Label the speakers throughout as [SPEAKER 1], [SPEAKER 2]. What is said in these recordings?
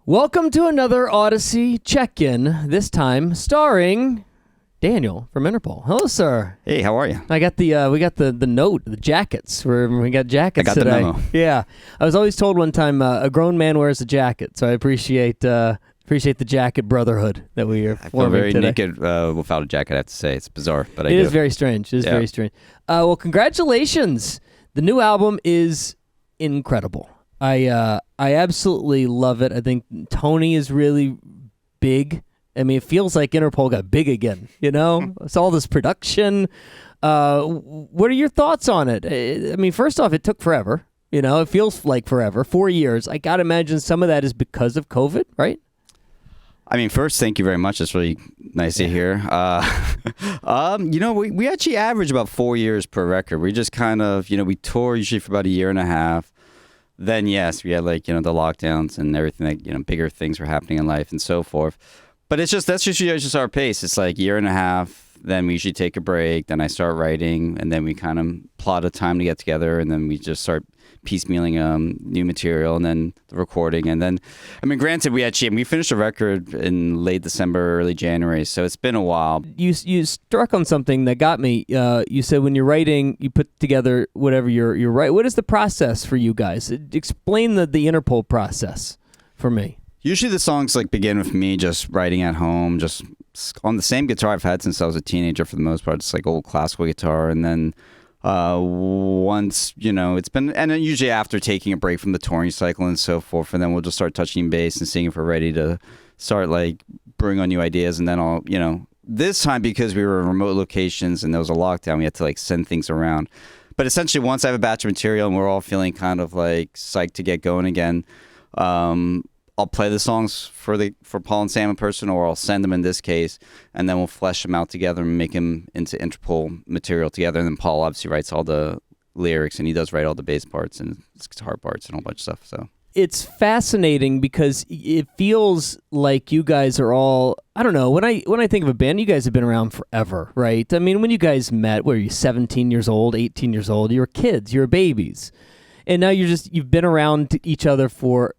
[SPEAKER 1] Welcome to another Audacy check-in, this time starring Daniel from Interpol. Hello, sir.
[SPEAKER 2] Hey, how are you?
[SPEAKER 1] We got the note, the jackets. We got jackets
[SPEAKER 2] I got
[SPEAKER 1] today.
[SPEAKER 2] the memo.
[SPEAKER 1] Yeah. I was always told one time a grown man wears a jacket, so I appreciate the jacket brotherhood that we are
[SPEAKER 2] I feel
[SPEAKER 1] forming
[SPEAKER 2] very
[SPEAKER 1] today.
[SPEAKER 2] naked without a jacket, I have to say. It's bizarre, but
[SPEAKER 1] It is very strange. It is very strange. Well, congratulations. The new album is incredible. I absolutely love it. I think Tony is really big. I mean, it feels like Interpol got big again, you know? It's all this production. What are your thoughts on it? I mean, first off, it took forever. You know, it feels like forever. 4 years. I got to imagine some of that is because of COVID, right?
[SPEAKER 2] I mean, first, thank you very much. It's really nice to hear. We actually average about 4 years per record. We just kind of, we tour usually for about a year and a half. Then, yes, we had the lockdowns and everything that, bigger things were happening in life and so forth. But that's just our pace. It's like year and a half. Then we usually take a break. Then I start writing, and then we kind of plot a time to get together, and then we just start piecemealing new material, and then the recording, and then, granted, we finished a record in late December, early January, so it's been a while.
[SPEAKER 1] You struck on something that got me. You said when you're writing, you put together whatever you're writing. What is the process for you guys? Explain the Interpol process for me.
[SPEAKER 2] Usually the songs begin with me just writing at home, just on the same guitar I've had since I was a teenager for the most part, just old classical guitar. And then once, it's been, and then usually after taking a break from the touring cycle and so forth, and then we'll just start touching bass and seeing if we're ready to start bring on new ideas. And then this time because we were in remote locations and there was a lockdown, we had to send things around. But essentially once I have a batch of material and we're all feeling kind of psyched to get going again, I'll play the songs for Paul and Sam in person, or I'll send them in this case, and then we'll flesh them out together and make them into Interpol material together. And then Paul obviously writes all the lyrics, and he does write all the bass parts and guitar parts and a whole bunch of stuff. So
[SPEAKER 1] it's fascinating because it feels like you guys are all, I don't know, when I think of a band, you guys have been around forever, right? I mean, when you guys met, what are you, 17 years old, 18 years old? You were kids, you were babies. And now you've been around each other for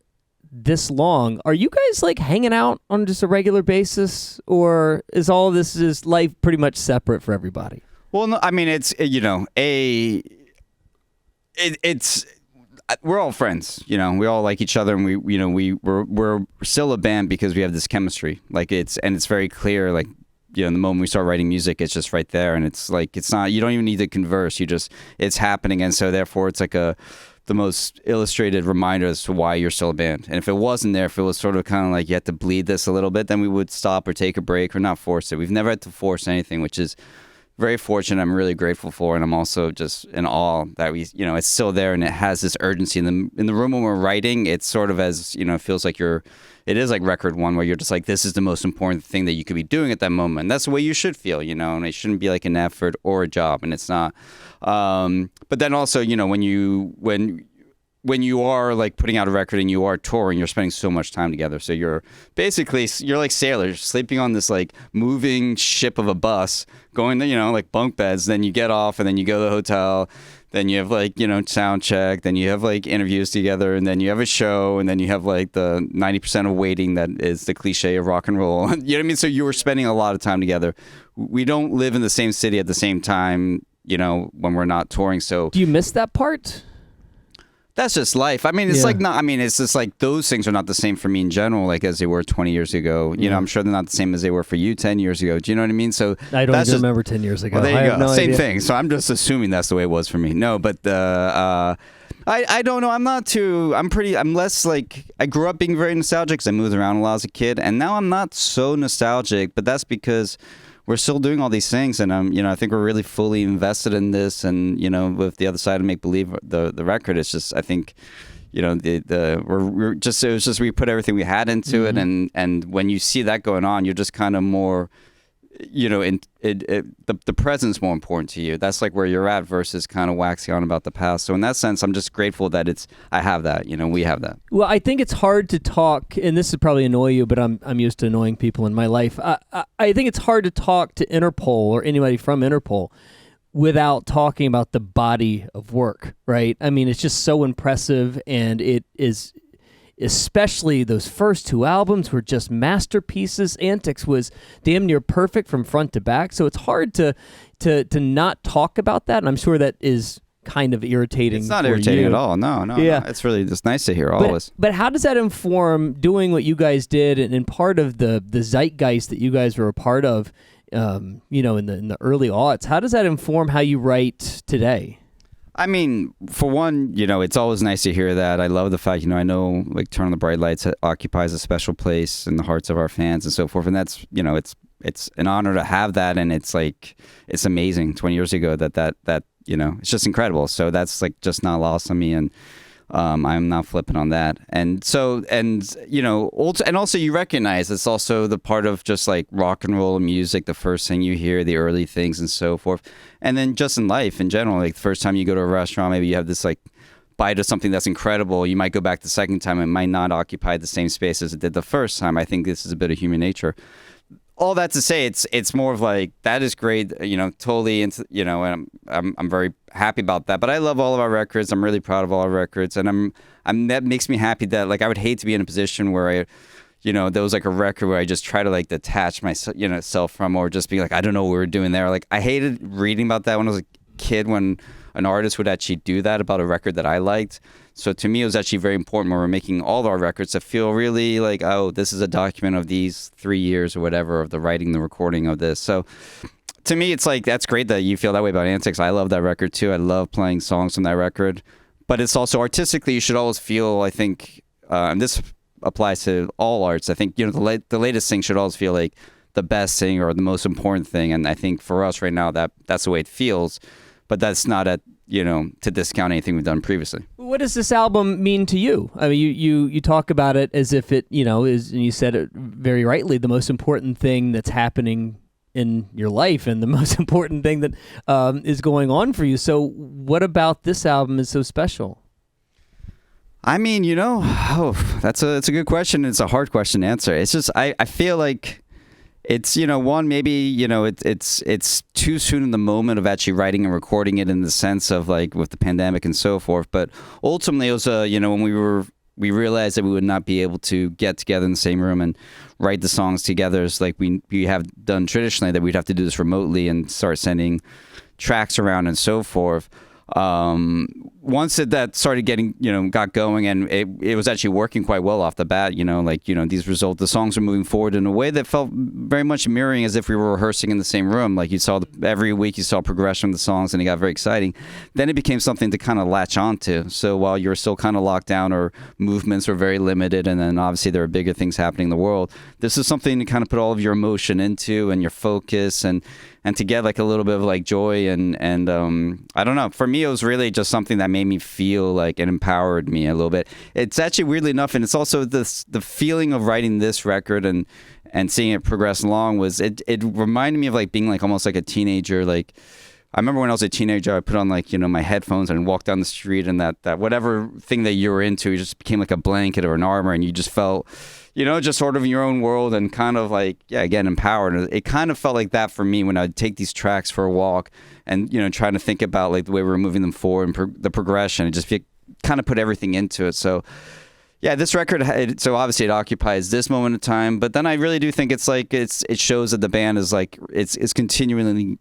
[SPEAKER 1] this long. Are you guys hanging out on just a regular basis, or is all this is life pretty much separate for everybody?
[SPEAKER 2] Well, no, I mean, it's we're all friends, we all like each other, and we're still a band because we have this chemistry. It's very clear, the moment we start writing music, it's just right there, and it's not, you don't even need to converse, it's happening. And so therefore it's the most illustrated reminder as to why you're still a band. And if it wasn't there, if it was sort of kind of you had to bleed this a little bit, then we would stop or take a break or not force it. We've never had to force anything, which is very fortunate. I'm really grateful for, and I'm also just in awe that it's still there, and it has this urgency in the room when we're writing. It's sort of as, it feels like it is like record one, where you're just this is the most important thing that you could be doing at that moment. And that's the way you should feel, and it shouldn't be an effort or a job, and it's not. But then also, when you are putting out a record and you are touring, you're spending so much time together. So you're like sailors sleeping on this moving ship of a bus, going to bunk beds. Then you get off, and then you go to the hotel. Then you have sound check. Then you have interviews together, and then you have a show, and then you have the 90% of waiting that is the cliche of rock and roll. You know what I mean? So you were spending a lot of time together. We don't live in the same city at the same time, when we're not touring. So
[SPEAKER 1] do you miss that part?
[SPEAKER 2] That's just life. I mean, it's it's just those things are not the same for me in general, as they were 20 years ago. I'm sure they're not the same as they were for you 10 years ago. Do you know what I mean? So
[SPEAKER 1] I don't even remember 10 years ago.
[SPEAKER 2] Well, there you go.
[SPEAKER 1] No
[SPEAKER 2] Same
[SPEAKER 1] idea.
[SPEAKER 2] thing. So I'm just assuming that's the way it was for me. No, but I don't know. I'm less I grew up being very nostalgic because I moved around a lot as a kid, and now I'm not so nostalgic, but that's because we're still doing all these things, and I think we're really fully invested in this, and with the other side of Make Believe, the record, it's just, I think, we're just, it was just, we put everything we had into it, and when you see that going on, you're just kind of more, the present's more important to you. That's where you're at versus kind of waxing on about the past. So in that sense, I'm just grateful that I have that, we have that.
[SPEAKER 1] Well, I think it's hard to talk, and this would probably annoy you, but I'm used to annoying people in my life. I think it's hard to talk to Interpol or anybody from Interpol without talking about the body of work, right? I mean, it's just so impressive, and especially those first two albums were just masterpieces. Antics was damn near perfect from front to back. So it's hard to not talk about that. And I'm sure that is kind of irritating.
[SPEAKER 2] It's not
[SPEAKER 1] for
[SPEAKER 2] irritating
[SPEAKER 1] you.
[SPEAKER 2] at all. No. It's really just nice to hear always.
[SPEAKER 1] But how does that inform doing what you guys did and part of the zeitgeist that you guys were a part of, in the early aughts? How does that inform how you write today?
[SPEAKER 2] I mean, for one, it's always nice to hear that. I love the fact, I know like Turn on the Bright Lights occupies a special place in the hearts of our fans and so forth. And that's, it's an honor to have that. And it's like, it's amazing 20 years ago that it's just incredible. So that's like just not lost on me. And I'm not flipping on that. And so, and also you recognize it's also the part of just like rock and roll music, the first thing you hear, the early things and so forth. And then just in life in general, like the first time you go to a restaurant, maybe you have this like bite of something that's incredible. You might go back the second time. It might not occupy the same space as it did the first time. I think this is a bit of human nature. All that to say, it's more of like, that is great, totally, and I'm very happy about that. But I love all of our records. I'm really proud of all our records, and that makes me happy that like I would hate to be in a position where there was like a record where I just try to like detach myself from, or just be like, I don't know what we're doing there. Like I hated reading about that when I was a kid, when an artist would actually do that about a record that I liked. So to me, it was actually very important when we're making all of our records to feel really like, oh, this is a document of these 3 years or whatever of the writing, the recording of this. So to me, it's like, that's great that you feel that way about Antics. I love that record too. I love playing songs from that record. But it's also artistically, you should always feel, I think, and this applies to all arts, I think, the latest thing should always feel like the best thing or the most important thing. And I think for us right now, that's the way it feels. But that's not to discount anything we've done previously.
[SPEAKER 1] What does this album mean to you? I mean, you talk about it as if it, is, and you said it very rightly, the most important thing that's happening in your life and the most important thing that is going on for you. So what about this album is so special?
[SPEAKER 2] I mean, it's a good question. It's a hard question to answer. It's just, I feel like it's, one, maybe, it's too soon in the moment of actually writing and recording it, in the sense of like with the pandemic and so forth. But ultimately it was, when we realized that we would not be able to get together in the same room and write the songs together as like we have done traditionally, that we'd have to do this remotely and start sending tracks around and so forth. Once that started getting, got going, and it was actually working quite well off the bat, these results, the songs were moving forward in a way that felt very much mirroring as if we were rehearsing in the same room. Like you saw every week you saw progression of the songs, and it got very exciting. Then it became something to kind of latch onto. So while you're still kind of locked down, or movements were very limited, and then obviously there are bigger things happening in the world, this is something to kind of put all of your emotion into, and your focus, and to get like a little bit of like joy and I don't know. For me, it was really just something that made me feel like it empowered me a little bit. It's actually weirdly enough, and it's also the feeling of writing this record and seeing it progress along was it reminded me of like being like almost like a teenager. Like I remember when I was a teenager, I put on like, my headphones and walked down the street, and that whatever thing that you were into, it just became like a blanket or an armor, and you just felt, just sort of in your own world and kind of like, again, empowered. It kind of felt like that for me when I'd take these tracks for a walk and, trying to think about like the way we were moving them forward and the progression. It just kind of put everything into it. So yeah, this record, so obviously it occupies this moment in time, but then I really do think it's like, it shows that the band is like, it's continuingly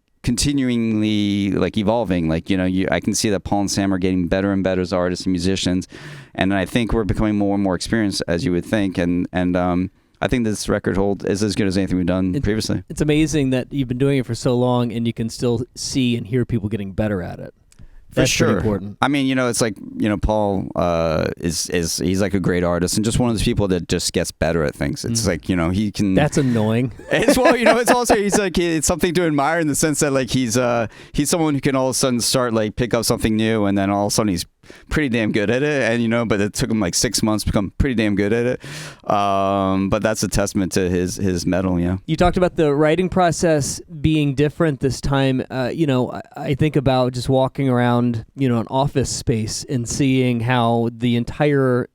[SPEAKER 2] like evolving. Like, I can see that Paul and Sam are getting better and better as artists and musicians. And I think we're becoming more and more experienced, as you would think. And I think this record is as good as anything we've done previously. It's
[SPEAKER 1] amazing that you've been doing it for so long and you can still see and hear people getting better at it. That's
[SPEAKER 2] for sure.
[SPEAKER 1] Pretty important.
[SPEAKER 2] I mean, it's like, Paul he's like a great artist and just one of those people that just gets better at things. It's like, he can.
[SPEAKER 1] That's annoying.
[SPEAKER 2] It's it's also it's something to admire in the sense that like he's someone who can all of a sudden start like pick up something new, and then all of a sudden he's pretty damn good at it, and but it took him like 6 months to become pretty damn good at it. But that's a testament to his mettle.
[SPEAKER 1] You talked about the writing process being different this time. I think about just walking around an office space and seeing how the entire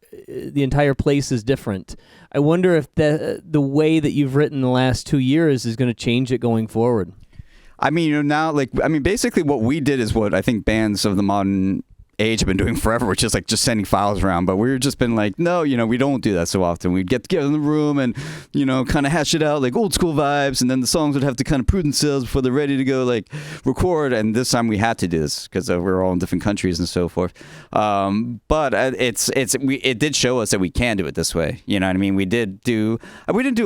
[SPEAKER 1] place is different. I wonder if the way that you've written the last 2 years is going to change it going forward.
[SPEAKER 2] I mean, now, basically what we did is what I think bands of the modern age have been doing forever, which is like just sending files around. But we've just been like, no, we don't do that so often. We'd get together in the room and, kind of hash it out like old school vibes. And then the songs would have to kind of prove themselves before they're ready to go like record. And this time we had to do this because we're all in different countries and so forth. But it did show us that we can do it this way. You know what I mean? We didn't do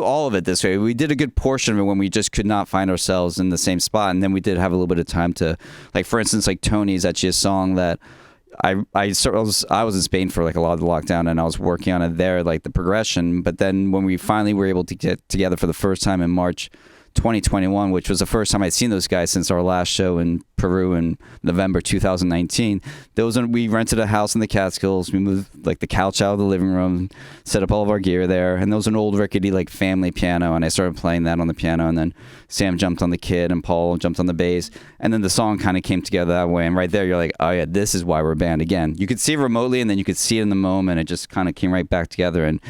[SPEAKER 2] all of it this way. We did a good portion of it when we just could not find ourselves in the same spot. And then we did have a little bit of time to, like, for instance, like Tony's actually a song that I was in Spain for like a lot of the lockdown, and I was working on it there, like the progression. But then when we finally were able to get together for the first time in March 2021, which was the first time I'd seen those guys since our last show in Peru in November 2019. We rented a house in the Catskills. We moved like the couch out of the living room, set up all of our gear there, and there was an old rickety like family piano, and I started playing that on the piano, and then Sam jumped on the kid and Paul jumped on the bass, and then the song kind of came together that way. And right there, you're like, oh yeah, this is why we're a band again. You could see it remotely, and then you could see it in the moment. It just kind of came right back together. And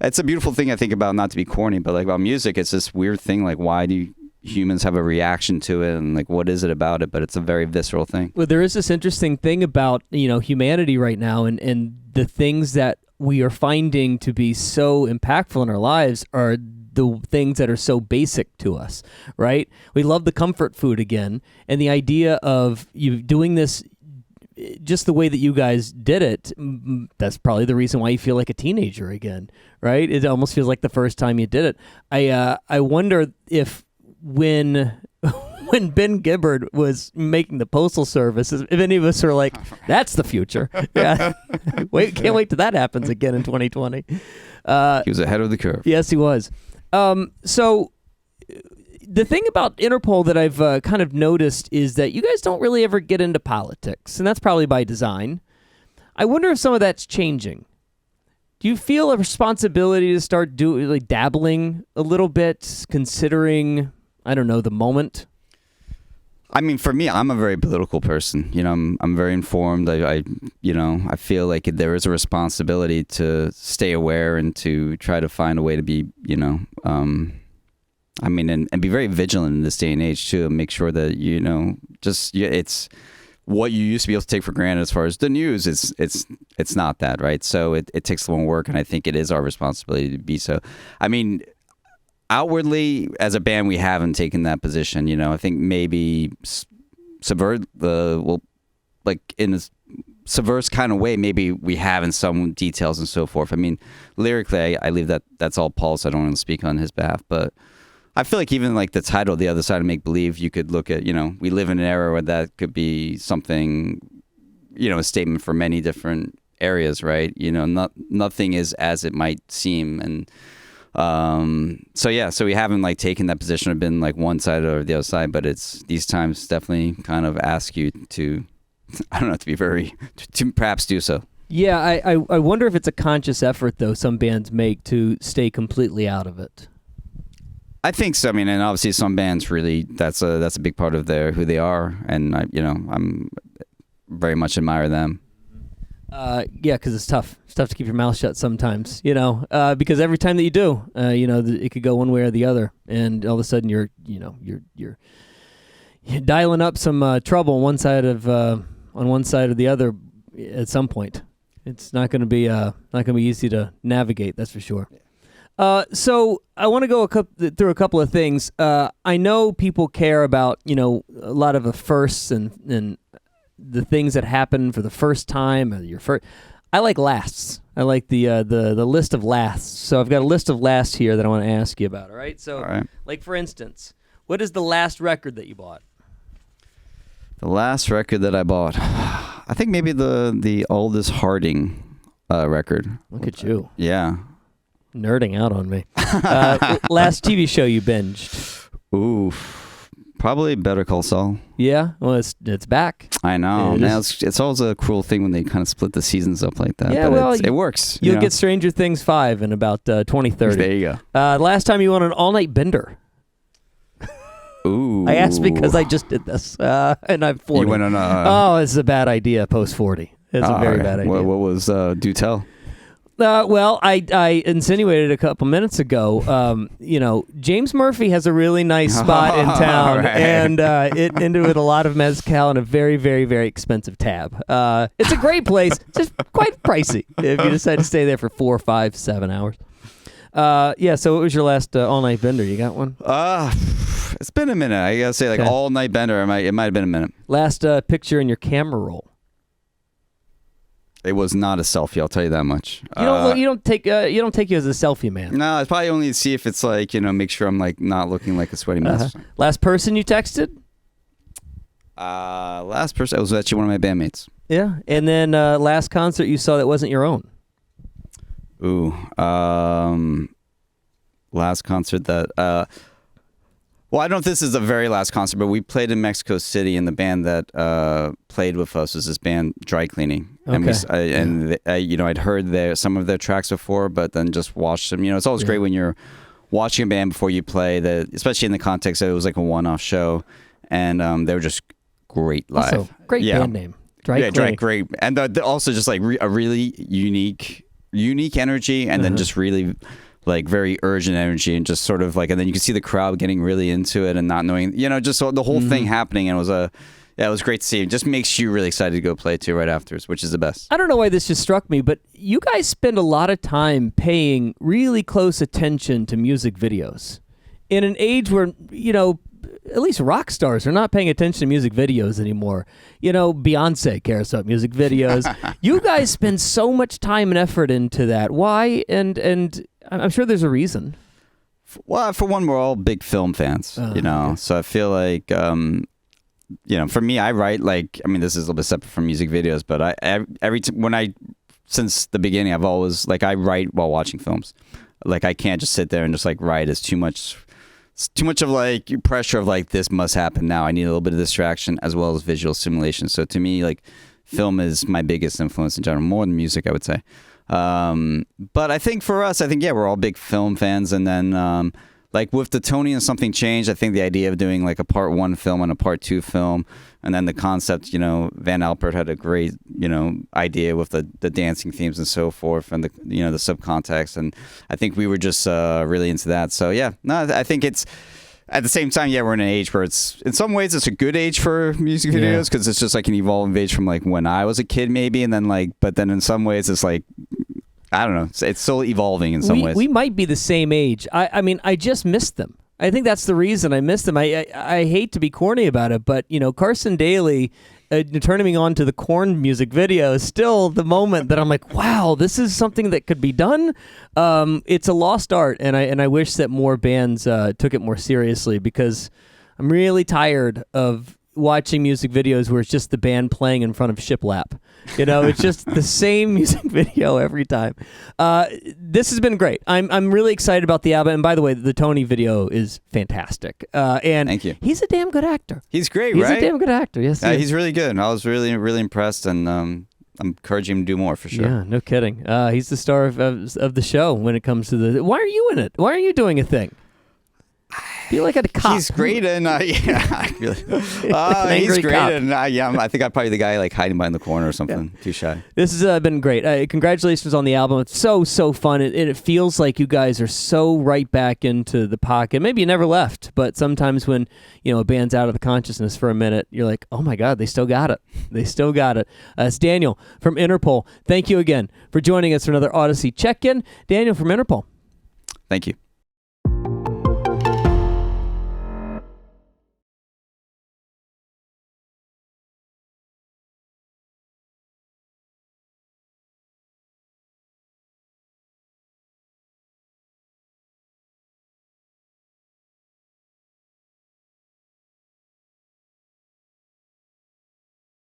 [SPEAKER 2] it's a beautiful thing, I think, about, not to be corny, but like about music, it's this weird thing, like why do humans have a reaction to it, and like what is it about it? But it's a very visceral thing.
[SPEAKER 1] Well, there is this interesting thing about humanity right now, and the things that we are finding to be so impactful in our lives are the things that are so basic to us, right? We love the comfort food again, and the idea of you doing this just the way that you guys did it, that's probably the reason why you feel like a teenager again, right? It almost feels like the first time you did it. I wonder if when Ben Gibbard was making the Postal Service, if any of us are like, that's the future. Yeah. Can't wait till that happens again in 2020. He
[SPEAKER 2] was ahead of the curve.
[SPEAKER 1] Yes, he was. So the thing about Interpol that I've kind of noticed is that you guys don't really ever get into politics, and that's probably by design. I wonder if some of that's changing. Do you feel a responsibility to start dabbling a little bit, considering, I don't know, the moment?
[SPEAKER 2] I mean, for me, I'm a very political person. I'm very informed. I feel like there is a responsibility to stay aware and to try to find a way to be, and be very vigilant in this day and age too, and make sure that it's what you used to be able to take for granted as far as the news. It's not that, right? So it takes a lot of work, and I think it is our responsibility to be so. I mean, outwardly as a band, we haven't taken that position. I think maybe subvert in a subverse kind of way, maybe we have in some details and so forth. I mean, lyrically, I leave that's all Paul, so I don't want to speak on his behalf, but I feel like even like the title, The Other Side of Make Believe, you could look at, we live in an era where that could be something, a statement for many different areas, right? Nothing is as it might seem. And so we haven't like taken that position or been like one side or the other side, but it's these times definitely kind of ask you to, I don't know, to perhaps do so.
[SPEAKER 1] Yeah, I wonder if it's a conscious effort, though, some bands make to stay completely out of it.
[SPEAKER 2] I think so. I mean, and obviously some bands really, that's a big part of who they are, and I'm very much admire them.
[SPEAKER 1] Yeah, because it's tough. It's tough to keep your mouth shut sometimes, because every time that you do, it could go one way or the other, and all of a sudden you're dialing up some trouble on one side or the other at some point. It's not going to be easy to navigate. That's for sure. So I want to go through a couple of things. I know people care about, a lot of the firsts and the things that happen for the first time. I like lasts. I like the list of lasts. So I've got a list of lasts here that I want to ask you about. All right. So, all right. Like for instance, what is the last record that you bought?
[SPEAKER 2] The last record that I bought, I think maybe the Aldous Harding record.
[SPEAKER 1] Look at you.
[SPEAKER 2] Yeah.
[SPEAKER 1] Nerding out on me. Last TV show you binged?
[SPEAKER 2] Ooh, probably Better Call Saul.
[SPEAKER 1] Yeah, well, it's back.
[SPEAKER 2] I know. Now it's always a cruel thing when they kind of split the seasons up like that. Yeah, but it works.
[SPEAKER 1] You'll get Stranger Things 5 in about 2030.
[SPEAKER 2] There you
[SPEAKER 1] go. Last time you went on an all-night bender.
[SPEAKER 2] Ooh.
[SPEAKER 1] I asked because I just did this, and I'm 40.
[SPEAKER 2] You went on
[SPEAKER 1] Oh, it's a bad idea post 40. It's a very bad idea.
[SPEAKER 2] What was do tell?
[SPEAKER 1] Well, I insinuated a couple minutes ago. James Murphy has a really nice spot in town,
[SPEAKER 2] right.
[SPEAKER 1] and into it a lot of mezcal and a very, very, very expensive tab. It's a great place, just quite pricey if you decide to stay there for 4, 5, 7 hours. So what was your last all-night bender? You got one?
[SPEAKER 2] It's been a minute. I gotta say, like all-night bender. It might have been a minute.
[SPEAKER 1] Last picture in your camera roll.
[SPEAKER 2] It was not a selfie. I'll tell you that much.
[SPEAKER 1] You don't take you as a selfie man.
[SPEAKER 2] No, it's probably only to see if it's like make sure I'm like not looking like a sweaty mess.
[SPEAKER 1] Last person you texted?
[SPEAKER 2] Last person, it was actually one of my bandmates.
[SPEAKER 1] Yeah, and then last concert you saw that wasn't your own.
[SPEAKER 2] Ooh, last concert that. Well, I don't know if this is the very last concert, but we played in Mexico City, and the band that played with us was this band Dry Cleaning.
[SPEAKER 1] Okay.
[SPEAKER 2] And I'd heard some of their tracks before, but then just watched them. It's always great when you're watching a band before you play, especially in the context that it was like a one-off show, and they were just great live.
[SPEAKER 1] Also, great band name. Dry Cleaning.
[SPEAKER 2] Great, and also just like a really unique energy, and then just really like very urgent energy, and just sort of like, and then you can see the crowd getting really into it and not knowing, just the whole thing happening, and it was great to see. It just makes you really excited to go play too right afterwards, which is the best.
[SPEAKER 1] I don't know why this just struck me, but you guys spend a lot of time paying really close attention to music videos in an age where, at least rock stars are not paying attention to music videos anymore. Beyonce cares about music videos. You guys spend so much time and effort into that. Why? And I'm sure there's a reason.
[SPEAKER 2] Well, for one, we're all big film fans, so I feel like, for me, I write this is a little bit separate from music videos, but since the beginning, I've always, I write while watching films. I can't just sit there and just write. It's too much of pressure of this must happen now. I need a little bit of distraction as well as visual stimulation. So to me, film is my biggest influence in general, more than music, I would say. But I think for us, we're all big film fans. And then with the Tony and Something Changed, I think the idea of doing a part 1 film and a part 2 film, and then the concept, Van Alpert had a great, idea with the dancing themes and so forth, and the subcontext. And I think we were just really into that. So I think it's, at the same time, we're in an age where it's, in some ways, it's a good age for music videos, because it's just an evolving age from when I was a kid, maybe, and then but then in some ways it's I don't know, it's still evolving in some ways. We
[SPEAKER 1] might be the same age. I just missed them. I think that's the reason I missed them. I hate to be corny about it, but Carson Daly turning me on to the Korn music video is still the moment that I'm like, wow, this is something that could be done. It's a lost art, and I wish that more bands took it more seriously, because I'm really tired of watching music videos where it's just the band playing in front of shiplap. It's just the same music video every time. This has been great. I'm really excited about the album. And by the way, the Tony video is fantastic. And
[SPEAKER 2] thank you.
[SPEAKER 1] He's a damn good actor.
[SPEAKER 2] He's great,
[SPEAKER 1] right?
[SPEAKER 2] He's
[SPEAKER 1] a damn good actor. Yes,
[SPEAKER 2] he's really good. I was really, really impressed, and I'm encouraging him to do more for sure.
[SPEAKER 1] Yeah, no kidding. He's the star of the show when it comes to the. Why are you in it? Why are you doing a thing? Feel like a cop.
[SPEAKER 2] He's great, and he's great, cop. And I think I'm probably the guy hiding behind the corner or something. Too shy.
[SPEAKER 1] This has been great. Congratulations on the album. It's so fun. It feels like you guys are so right back into the pocket. Maybe you never left, but sometimes when a band's out of the consciousness for a minute, you're like, oh my God, they still got it. They still got it. It's Daniel from Interpol. Thank you again for joining us for another Audacy check-in. Daniel from Interpol.
[SPEAKER 2] Thank you.